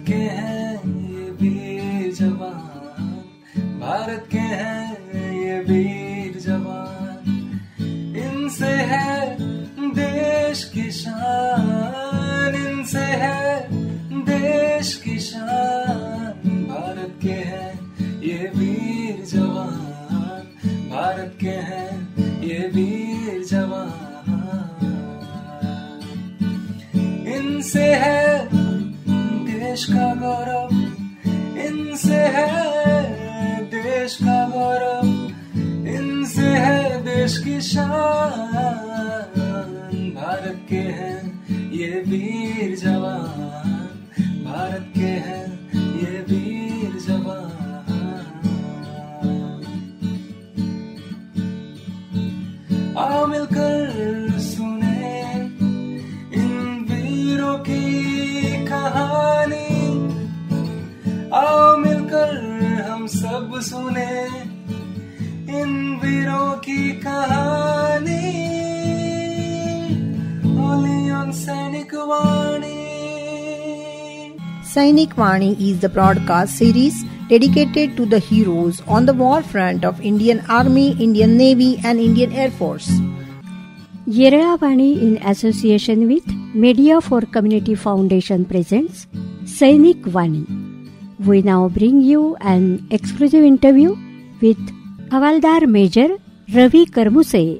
भारत के हैं ये वीर जवान, भारत के हैं ये वीर जवान, इनसे है देश की शान, इनसे है देश की शान। भारत के हैं ये वीर जवान, भारत के हैं ये वीर जवान, इनसे है देश का गौरव, इनसे है देश का गौरव, इनसे है देश की शान। भारत के हैं ये वीर जवान, भारत के हैं ये वीर जवान। आओ मिलकर सुने इन वीरों की कहानी, आओ मिलकर हम सब सुने इन वीरों की कहानी। Only on Sainik Vani. Sainik Vani is the broadcast series dedicated to the heroes on the war front of Indian Army, Indian Navy and Indian Air Force. Yerala Vani in association with Media for Community Foundation presents Sainik Vani. We now bring you an exclusive interview with Havaldar Major Ravi Karmuse,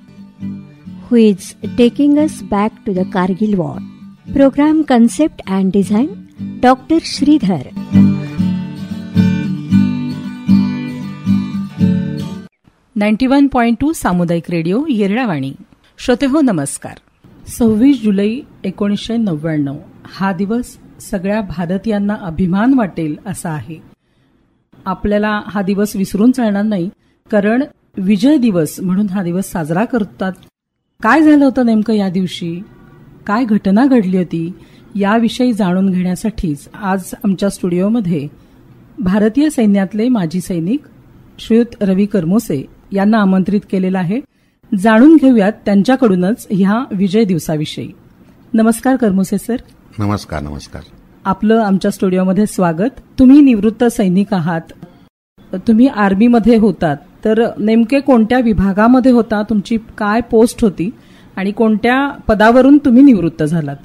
who is taking us back to the Kargil War. Program concept and design Dr. Sridhar. .2 सामुदायिक radio येरळावाणी. श्रोतेहो नमस्कार. 26 जुलै 1999 हा दिवस सगळ्या भारतीयांना अभिमान वाटेल असा आहे. आपल्याला हा दिवस विसरून चालणार नाही, कारण विजय दिवस म्हणून हा दिवस साजरा करतात. काय झालं होतं नेमकं या दिवशी, काय घटना घडली होती याविषयी जाणून घेण्यासाठीच आज आमच्या स्टुडिओमध्ये भारतीय सैन्यातले माजी सैनिक श्रीयुत रवी करमोसे यांना आमंत्रित केलेलं आहे. जाणून घेऊयात त्यांच्याकडूनच ह्या विजय दिवसाविषयी. नमस्कार करमोसे सर. नमस्कार. नमस्कार. आपलं आमच्या स्टुडिओमध्ये स्वागत. तुम्ही निवृत्त सैनिक आहात, तुम्ही आर्मीमध्ये होतात, तर नेमके कोणत्या विभागामध्ये होता, तुमची काय पोस्ट होती आणि कोणत्या पदावरून तुम्ही निवृत्त झालात?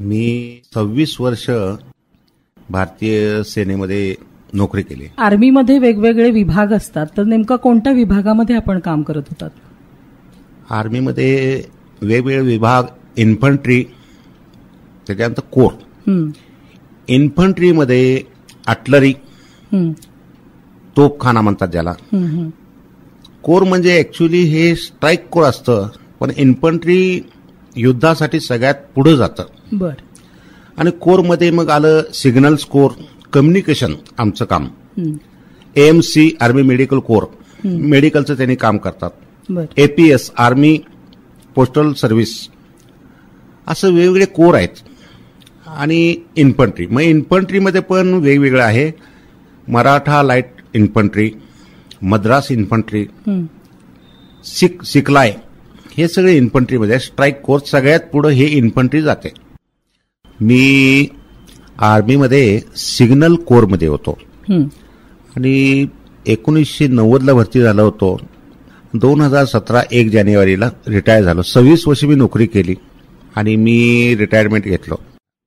मी 26 वर्ष भारतीय सेनेमध्ये नोकरी केली. आर्मीमध्ये वेगवेगळे विभाग असतात, तर नेमका कोणत्या विभागामध्ये आपण काम करत होतात? आर्मीमध्ये वेगवेगळे विभाग, इन्फंट्री, त्याच्यानंतर कोर. इन्फंट्रीमध्ये आर्टिलरी, तोफखाना म्हणतात ज्याला. कोर म्हणजे ऍक्च्युली हे स्ट्राईक कोर असतं, पण इन्फंट्री युद्धासाठी सगळ्यात पुढे जातं. बर. आणि कोरमध्ये मग आलं सिग्नल्स कोर, कम्युनिकेशन आमचं काम. AMC आर्मी मेडिकल कोर, मेडिकलचं त्यांनी काम करतात. APS आर्मी पोस्टल सर्व्हिस, असं वेगवेगळे कोर आहेत. आणि इन्फंट्री, मग इन्फंट्रीमध्ये पण वेगवेगळं आहे. Maratha light infantry, Madras infantry, सिकलाय, हे सगळे इन्फंट्रीमध्ये. स्ट्राईक कोर्स सगळ्यात पुढे हे इन्फंट्री जाते. मी आर्मीमध्ये सिग्नल कोरमध्ये होतो आणि 1990ला भरती झालो होतो. 2017 1 जानेवारीला रिटायर झालो. 26 वर्ष मी नोकरी केली आणि मी रिटायरमेंट घेतलो.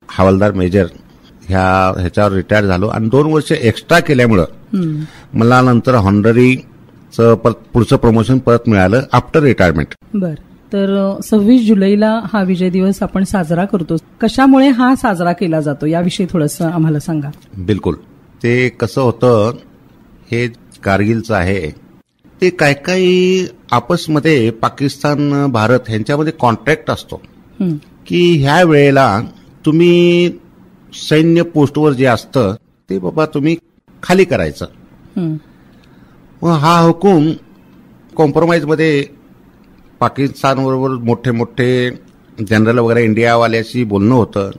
हवालदार मेजर ह्याच्यावर रिटायर झालो आणि 2 वर्ष एक्स्ट्रा केल्यामुळं मला नंतर हॉनररीचं पुढचं प्रमोशन परत मिळालं आफ्टर रिटायरमेंट. बर. तर 26 जुलैला हा विजय दिवस आपण साजरा करतो. कशामुळे हा साजरा केला जातो याविषयी थोडंसं आम्हाला सांगा. बिलकुल. ते कसं होतं, हे कारगिलचं आहे, ते काही आपसमध्ये पाकिस्तान भारत ह्यांच्यामध्ये कॉन्ट्रॅक्ट असतो की ह्या वेळेला तुम्ही सैन्य पोस्टवर जे असतं ते बाबा तुम्ही खाली करायचं. मग हा हुकूम कॉम्प्रोमाइजमध्ये पाकिस्तानबरोबर मोठे मोठे जनरल वगैरे इंडियावाल्याशी बोलणं होतं.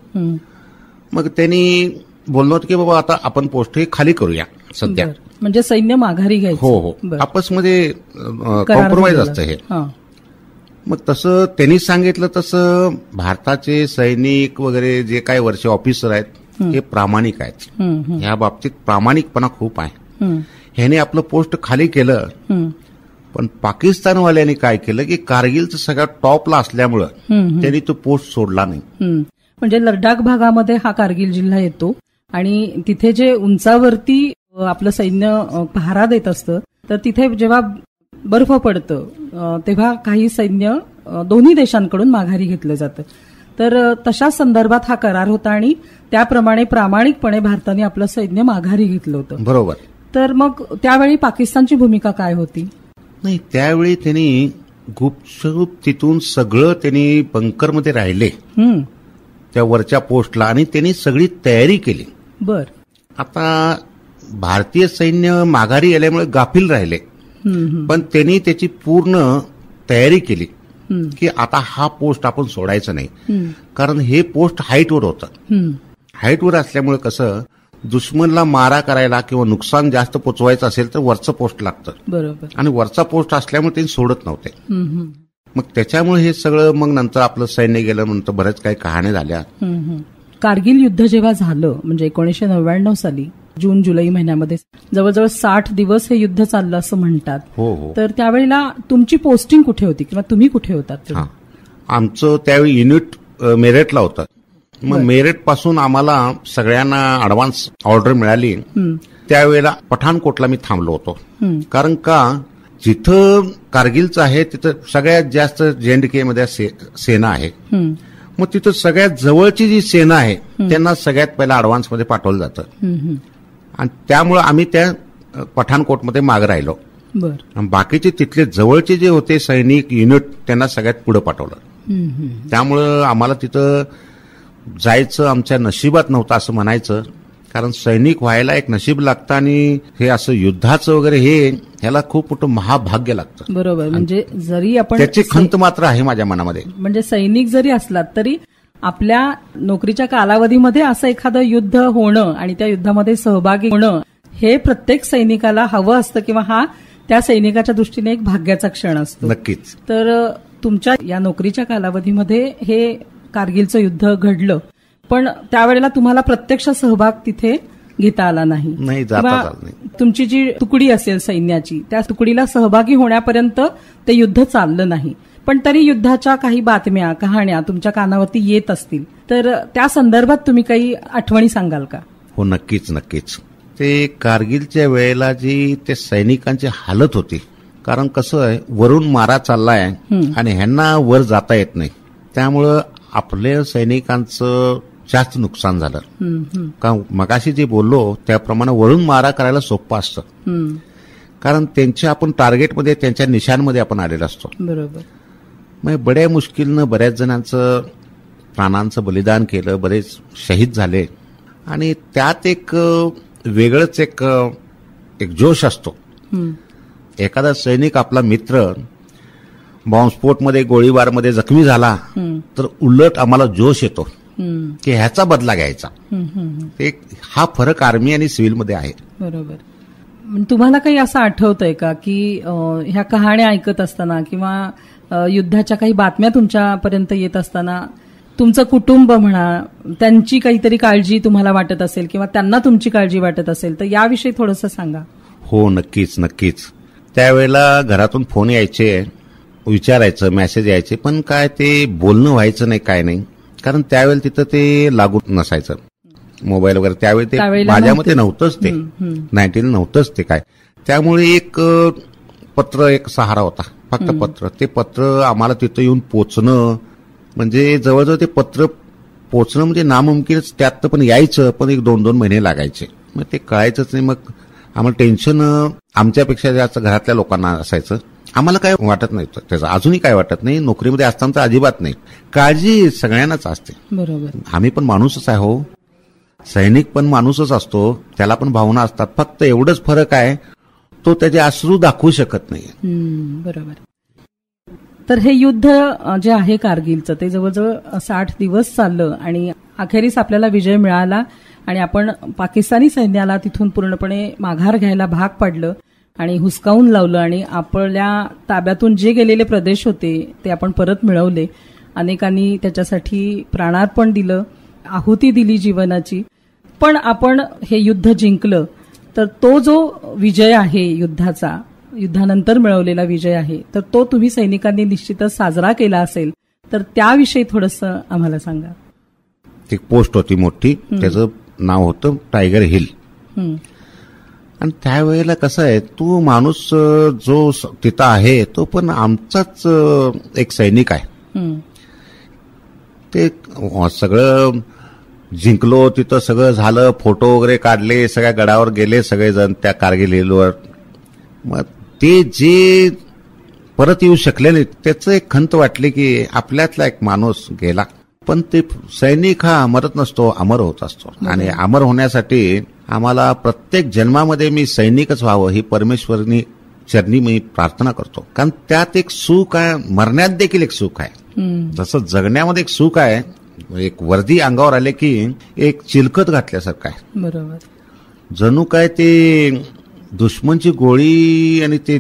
मग त्यांनी बोलणं होतं की बाबा आता आपण पोस्ट हे खाली करूया सध्या, म्हणजे सैन्य माघारी घ्यायचं. हो हो, आपसमध्ये कॉम्प्रोमाइज असतं हे. मग तसं त्यांनी सांगितलं तसं भारताचे सैनिक वगैरे जे काही वरचे ऑफिसर आहेत हे प्रामाणिक आहेत. या बाबतीत प्रामाणिकपणा खूप आहे. ह्याने आपलं पोस्ट खाली केलं, पण पाकिस्तानवाल्यांनी काय केलं की कारगिलचं सगळ्यात टॉपला असल्यामुळं त्यांनी तो पोस्ट सोडला नाही. म्हणजे लडाख भागामध्ये हा कारगिल जिल्हा येतो आणि तिथे जे उंचावरती आपलं सैन्य पहारा देत असतं, तर तिथे जेव्हा बर्फ पडतं तेव्हा काही सैन्य दोन्ही देशांकडून माघारी घेतलं जातं. तर तशा संदर्भात हा करार होता आणि त्याप्रमाणे प्रामाणिकपणे भारताने आपलं सैन्य माघारी घेतलं होतं. बरोबर. तर मग त्यावेळी पाकिस्तानची भूमिका काय होती? नाही, त्यावेळी त्यांनी गुपचूप तिथून सगळं त्यांनी बंकरमध्ये राहिले त्या वरच्या पोस्टला आणि त्यांनी सगळी तयारी केली. बर. आता भारतीय सैन्य माघारी आल्यामुळे गाफील राहिले, पण त्यांनी त्याची पूर्ण तयारी केली की आता हा पोस्ट आपण सोडायचा नाही, कारण हे पोस्ट हाईटवर होतं. हाईटवर असल्यामुळे कसं दुश्मनला मारा करायला किंवा नुकसान जास्त पोचवायचं असेल तर वरचं पोस्ट लागतं. बरोबर. आणि वरचा पोस्ट असल्यामुळे त्यांनी सोडत नव्हते. मग त्याच्यामुळे हे सगळं मग नंतर आपलं सैन्य गेलं, नंतर बऱ्याच काही कहाण्या झाल्या. कारगिल युद्ध जेव्हा झालं म्हणजे 1999 साली जून जुलै महिन्यामध्ये जवळजवळ 60 दिवस हे युद्ध चाललं असं म्हणतात. हो. तर त्यावेळेला तुमची पोस्टिंग कुठे होती किंवा तुम्ही कुठे होतात? आमचं त्यावेळी युनिट मेरठला होतं. मग मेरठ पासून आम्हाला सगळ्यांना ऍडव्हान्स ऑर्डर मिळाली. त्यावेळेला पठाणकोटला मी थांबलो होतो, कारण का जिथं कारगिलचं आहे तिथं सगळ्यात जास्त JNK मध्ये सेना आहे. मग तिथं सगळ्यात जवळची जी सेना आहे त्यांना सगळ्यात पहिला ऍडव्हान्स मध्ये पाठवलं जातं आणि त्यामुळे आम्ही त्या पठाणकोटमध्ये मागे राहिलो. बाकीचे तिथले जवळचे जे होते सैनिक युनिट त्यांना सगळ्यात पुढे पाठवलं. त्यामुळं आम्हाला तिथं जायचं आमच्या नशिबात नव्हतं असं म्हणायचं, कारण सैनिक व्हायला एक नशीब लागतं आणि हे असं युद्धाचं वगैरे ह्याला खूप मोठं महाभाग्य लागतं. बरोबर. म्हणजे जरी आपण त्याची खंत मात्र आहे माझ्या मनामध्ये. म्हणजे सैनिक जरी असलात तरी आपल्या नोकरीच्या कालावधीमध्ये असं एखादं युद्ध होणं आणि त्या युद्धामध्ये सहभागी होणं हे प्रत्येक सैनिकाला हवं असतं किंवा हा त्या सैनिकाच्या दृष्टीने एक भाग्याचा क्षण असतो. नक्कीच. तर तुमच्या या नोकरीच्या कालावधीमध्ये हे कारगिलचं युद्ध घडलं, पण त्यावेळेला तुम्हाला प्रत्यक्ष सहभाग तिथे घेता आला नाही. तुमची जी तुकडी असेल सैन्याची त्या तुकडीला सहभागी होण्यापर्यंत ते युद्ध चाललं नाही, पण तरी युद्धाच्या काही बातम्या कहाण्या तुमच्या कानावरती येत असतील, तर त्या संदर्भात तुम्ही काही आठवणी सांगाल का? हो, नक्कीच. ते कारगिलच्या वेळेला जी ते सैनिकांची हालत होती, कारण कसं आहे वरून मारा चाललाय आणि ह्यांना वर जाता येत नाही, त्यामुळं आपल्या सैनिकांचं जास्त नुकसान झालं. का मगाशी जे बोललो त्याप्रमाणे वरून मारा करायला सोपं असतं, कारण त्यांच्या आपण टार्गेटमध्ये त्यांच्या निशाणमध्ये आपण आलेलो असतो. बरोबर. मग बड्या मुश्किलनं बऱ्याच जणांचं प्राणांचं बलिदान केलं, बरेच शहीद झाले आणि त्यात एक वेगळंच एक जोश असतो. एखादा सैनिक आपला मित्र बॉम्बस्फोटमध्ये गोळीबारमध्ये जखमी झाला तर उलट आम्हाला जोश येतो की ह्याचा बदला घ्यायचा. हा फरक आर्मी आणि सिव्हिलमध्ये आहे. बरोबर. तुम्हाला काही असं आठवतंय का की ह्या कहाण्या ऐकत असताना किंवा युद्धाच्या काही बातम्या तुमच्यापर्यंत येत असताना तुमचं कुटुंब म्हणा त्यांची काहीतरी काळजी तुम्हाला वाटत असेल किंवा त्यांना तुमची काळजी वाटत असेल तर याविषयी थोडंसं सांगा. हो, नक्कीच. त्यावेळेला घरातून फोन यायचे, विचारायचं, मेसेज यायचे, पण काय ते बोलणं व्हायचं नाही, काय नाही, कारण त्यावेळेला तिथं ते लागू नसायचं मोबाईल वगैरे. त्यावेळी ते माझ्यामध्ये नव्हतंच, ते 19 नव्हतंच ते काय. त्यामुळे एक पत्र एक सहारा होता, फक्त पत्र. ते पत्र आम्हाला तिथं येऊन पोचणं म्हणजे जवळजवळ ते पत्र पोचणं म्हणजे नामुमकिनच. त्यात पण यायचं, पण 1-2 महिने लागायचे. मग ते कळायचंच नाही. मग आम्हाला टेन्शन आमच्यापेक्षा जास्त घरातल्या लोकांना असायचं. आम्हाला काय वाटत नाही त्याचं, अजूनही काय वाटत नाही. नोकरीमध्ये असताना तर अजिबात नाही. काळजी सगळ्यांनाच असते. बरोबर. आम्ही पण माणूसच आहे हो, सैनिक पण माणूसच असतो, त्याला पण भावना असतात. फक्त एवढंच फरक आहे, तो त्याचे अश्रू दाखवू शकत नाही. बरोबर. तर हे युद्ध जे आहे कारगिलचं ते जवळजवळ 60 दिवस चाललं आणि अखेरीस आपल्याला विजय मिळाला आणि आपण पाकिस्तानी सैन्याला तिथून पूर्णपणे माघार घ्यायला भाग पाडलं आणि हुसकावून लावलं आणि आपल्या ताब्यातून जे गेलेले प्रदेश होते ते आपण परत मिळवले. अनेकांनी त्याच्यासाठी प्राणार्पण दिलं, आहुती दिली जीवनाची. पण आपण हे युद्ध जिंकलं तर तो जो विजय आहे युद्धाचा, युद्धानंतर मिळवलेला विजय आहे, तर तो तुम्ही सैनिकांनी निश्चितच साजरा केला असेल, तर त्याविषयी थोडंसं आम्हाला सांगा. एक पोस्ट होती मोठी, त्याचं नाव होतं टायगर हिल. आणि त्यावेळेला कसं आहे, तो माणूस जो तिथं आहे तो पण आमचाच एक सैनिक आहे. ते सगळं जिंकलो, तिथं सगळं झालं, फोटो वगैरे काढले, सगळ्या गडावर गेले सगळेजण त्या कारगिल हिलवर. मग ते जे परत येऊ शकले नाही त्याचं एक खंत वाटली की आपल्यातला एक माणूस गेला. पण ते सैनिक हा मरत नसतो, अमर होत असतो. आणि अमर होण्यासाठी आम्हाला प्रत्येक जन्मामध्ये मी सैनिकच व्हावं ही परमेश्वरनी चरणी मी प्रार्थना करतो. कारण त्यात एक सुख आहे, मरण्यात देखील एक सुख आहे. जसं जगण्यामध्ये एक सुख आहे, एक वर्दी अंगावर आले की एक चिलखत घातल्यासारखं आहे. बरोबर. जणू काय ते दुश्मनची गोळी आणि ते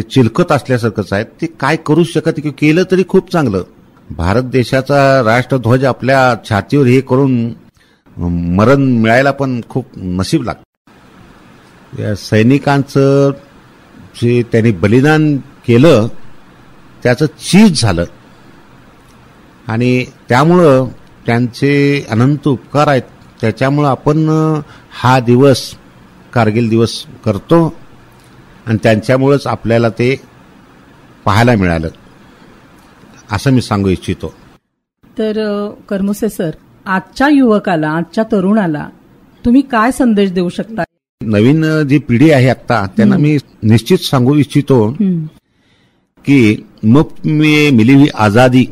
चिलखत असल्यासारखंच आहे. ते काय करू शकत की केलं तरी खूप चांगलं. भारत देशाचा राष्ट्रध्वज आपल्या छातीवर हे करून मरण मिळायला पण खूप नशीब लागतं. या सैनिकांचं जे त्यांनी बलिदान केलं त्याचं चीज झालं आणि त्यामुळं त्यांचे अनंत उपकार आहेत. त्याच्यामुळं आपण हा दिवस कारगिल दिवस करतो आणि त्यांच्यामुळेच आपल्याला ते पाहायला मिळालं असं मी सांगू इच्छितो. तर करमुसे सर, आजच्या युवकाला, आजच्या तरुणाला तुम्ही काय संदेश देऊ शकता? नवीन जी पिढी आहे आता त्यांना मी निश्चित सांगू इच्छितो की मुफ्त में मिली हुई आजादी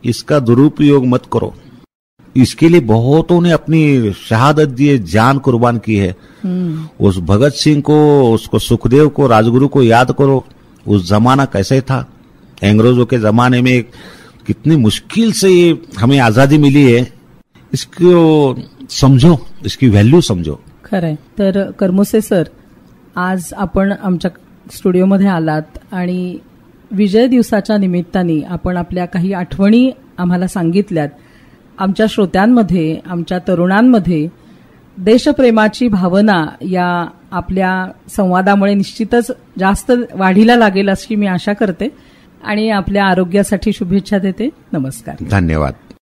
इसका दुरुपयोग मत करो. इसके लिए बहुतों ने अपनी शहादत दी है, जान कुर्बान की है. उस भगत सिंह को, उसको सुखदेव को, राजगुरु को याद करो. उस जमाना कैसे था, अंग्रेजों के जमाने में कितनी मुश्किल से ये हमें आजादी मिली है. इसको समझो, इसकी व्हॅल्यू समझो. खरंय. तर करमुसे सर, आज आपण आमच्या स्टुडिओमध्ये आलात आणि विजय दिवसाच्या निमित्ताने आपण आपल्या काही आठवणी आम्हाला सांगितल्यात. आमच्या श्रोत्यांमध्ये, आमच्या तरुणांमध्ये देशप्रेमाची भावना या आपल्या संवादामुळे निश्चितच जास्त वाढीला लागेल अशी मी आशा करते आणि आपल्या आरोग्यासाठी शुभेच्छा देते. नमस्कार. धन्यवाद.